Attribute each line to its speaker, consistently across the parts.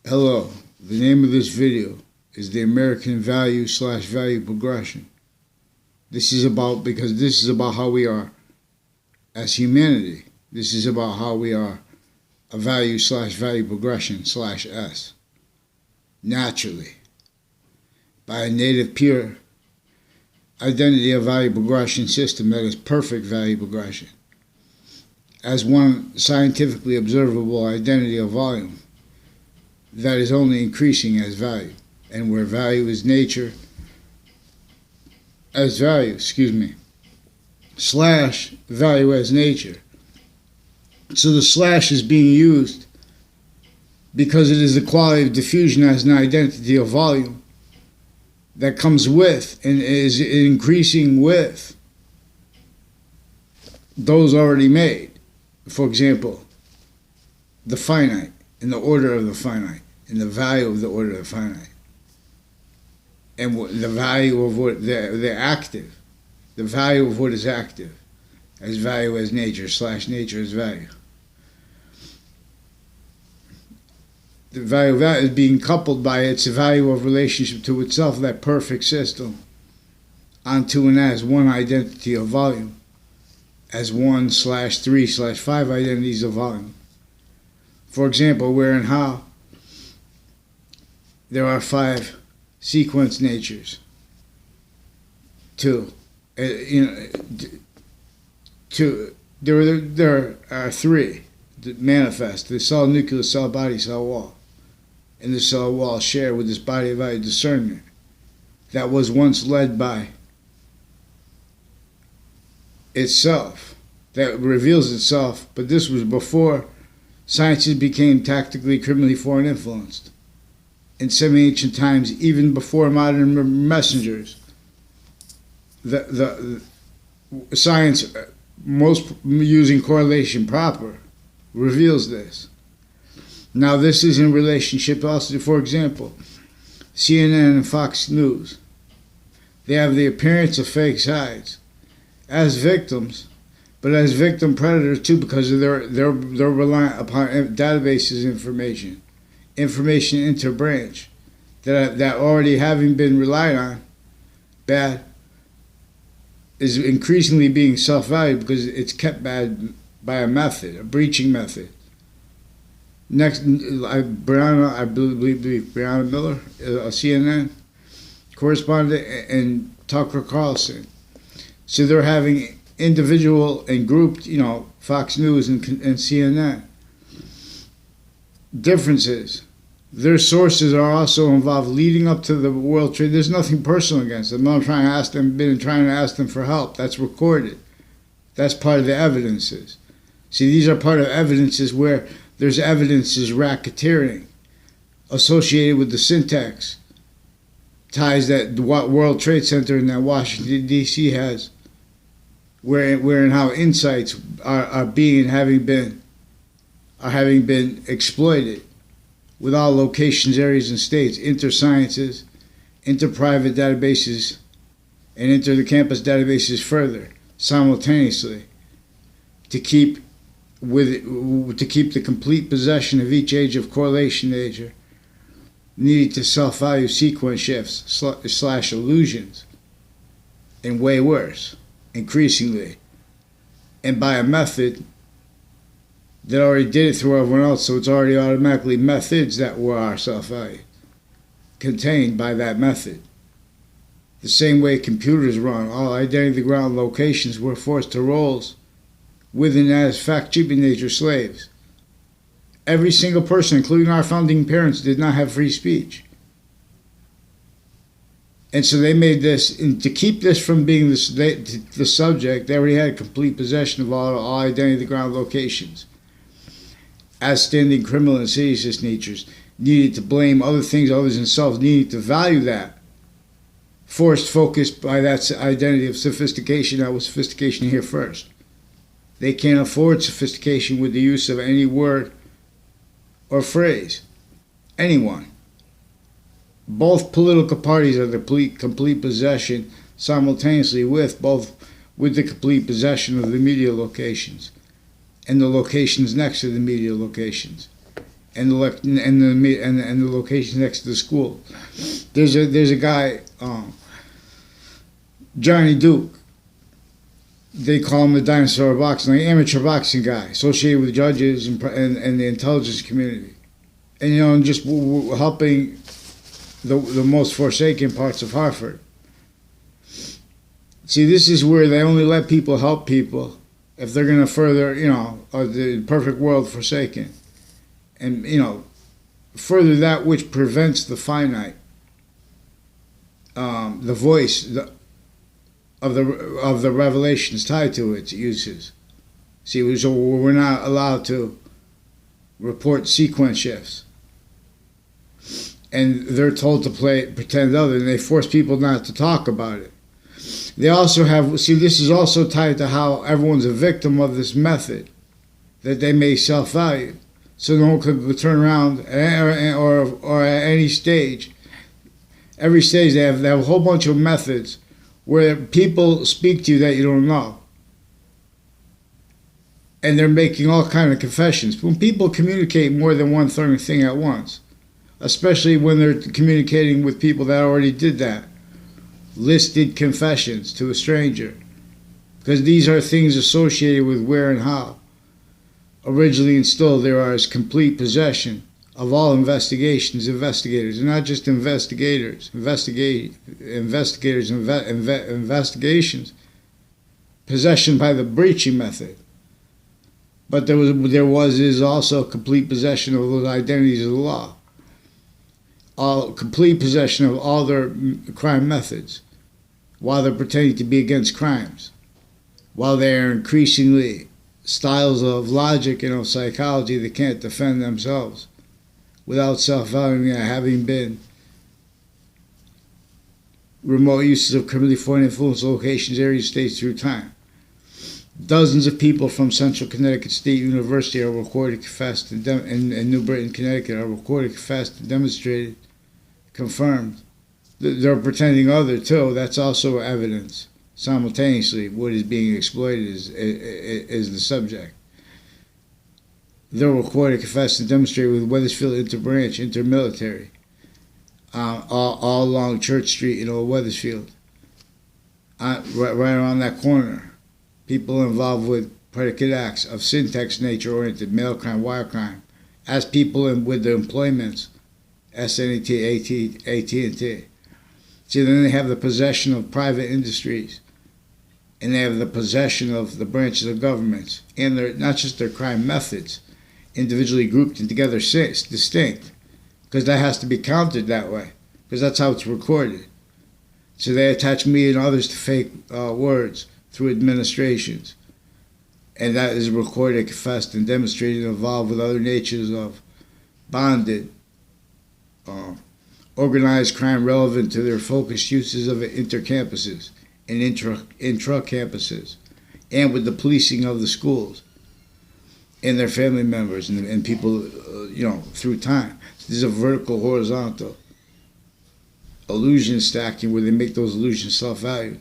Speaker 1: Hello, the name of this video is the American Value/Value Progression. This is about how we are as humanity. This is about how we are a value/value progression/S. Naturally, by a native pure identity of value progression system that is perfect value progression, as one scientifically observable identity of volume that is only increasing as value, and where value is nature as value, slash value as nature. So the slash is being used because it is the quality of diffusion as an identity of volume that comes with and is increasing with those already made. For example, the finite, in the order of the finite, in the value of the order of the finite, and the value of what they're active, the value of what is active, as value as nature slash nature as value. The value of that is being coupled by its value of relationship to itself, that perfect system, onto and as one identity of volume, as 1/3/5 identities of volume. For example, where and how there are 5 sequence natures. 2. There are 3 that manifest: the cell nucleus, cell body, cell wall. And the cell wall share with this body of value discernment that was once led by itself, that reveals itself, but this was before sciences became tactically, criminally foreign influenced. In semi-ancient times, even before modern messengers, the science, most using correlation proper, reveals this. Now this is in relationship also to, for example, CNN and Fox News. They have the appearance of fake sides as victims, but as victim predators too, because of they're reliant upon databases information interbranch that already having been relied on bad is increasingly being self-valued because it's kept bad by a method, a breaching method. Next, I believe Breonna Miller, a CNN correspondent, and Tucker Carlson. So they're having individual and grouped, Fox News and CNN. Differences. Their sources are also involved leading up to the World Trade. There's nothing personal against them. I'm trying to ask them for help. That's recorded. That's part of the evidences. See, these are part of evidences where there's evidences racketeering associated with the syntax ties that the World Trade Center and that Washington, D.C. has, where and how insights are having been exploited with all locations, areas, and states, inter-sciences, inter-private databases, and inter-campus databases further, simultaneously, to keep the complete possession of each age of correlation nature needed to self-value sequence shifts slash illusions, and way worse, increasingly, and by a method that already did it through everyone else, so it's already automatically methods that were our self-value, contained by that method. The same way computers run, all identity ground locations were forced to roles with and as fact-keeping nature slaves. Every single person, including our founding parents, did not have free speech. And so they made this, and to keep this from being the subject, they already had complete possession of all identity ground locations. As standing criminal and seditious natures needed to blame other things other than themselves, needed to value that. Forced focus by that identity of sophistication, that was sophistication here first. They can't afford sophistication with the use of any word or phrase. Anyone. Both political parties are the complete possession simultaneously with the complete possession of the media locations and the locations next to the media locations. and the location next to the school. There's a guy, Johnny Duke. They call him the dinosaur of boxing, like amateur boxing guy, associated with judges and the intelligence community, and just helping the most forsaken parts of Hartford. See, this is where they only let people help people if they're going to further, the perfect world forsaken, and further that which prevents the finite, the voice of the revelations tied to its uses. See, so we're not allowed to report sequence shifts, and they're told to pretend other, and they force people not to talk about it. They also this is also tied to how everyone's a victim of this method that they may self-value. So no one could turn around or at any stage. Every stage they have a whole bunch of methods where people speak to you that you don't know. And they're making all kinds of confessions. When people communicate more than one thing at once, especially when they're communicating with people that already did that, listed confessions to a stranger, because these are things associated with where and how. Originally instilled there is complete possession of all investigators, and not just investigations, possession by the breaching method. But is also complete possession of those identities of the law. All complete possession of all their crime methods, while they're pretending to be against crimes, while they're increasingly styles of logic and of psychology that can't defend themselves without self-valuing having been remote uses of criminally foreign influence locations, areas, states through time. Dozens of people from Central Connecticut State University are recorded, confessed, and New Britain, Connecticut are recorded, confessed, and demonstrated, confirmed. They're pretending other too. That's also evidence. Simultaneously, what is being exploited is the subject. They're recorded, confessed, and demonstrated with Wethersfield Interbranch, Intermilitary, all along Church Street in Old Wethersfield. Right around that corner. People involved with predicate acts of syntax nature-oriented mail crime, wire crime, as people with the employments, SNET, AT&T. See, then they have the possession of private industries, and they have the possession of the branches of governments, and they're not just their crime methods, individually grouped and together distinct, because that has to be counted that way, because that's how it's recorded. So they attach me and others to fake words through administrations, and that is recorded, confessed, and demonstrated, involved with other natures of bonded, organized crime relevant to their focused uses of intercampuses and intra-campuses, and with the policing of the schools and their family members and people, through time. This is a vertical, horizontal illusion stacking where they make those illusions self-valued,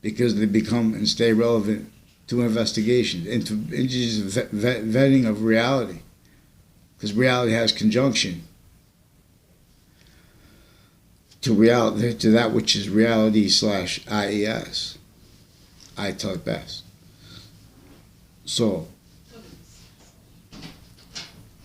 Speaker 1: because they become and stay relevant to investigations, into vetting of reality, because reality has conjunction to reality, to that which is reality / IES. I tell it best. So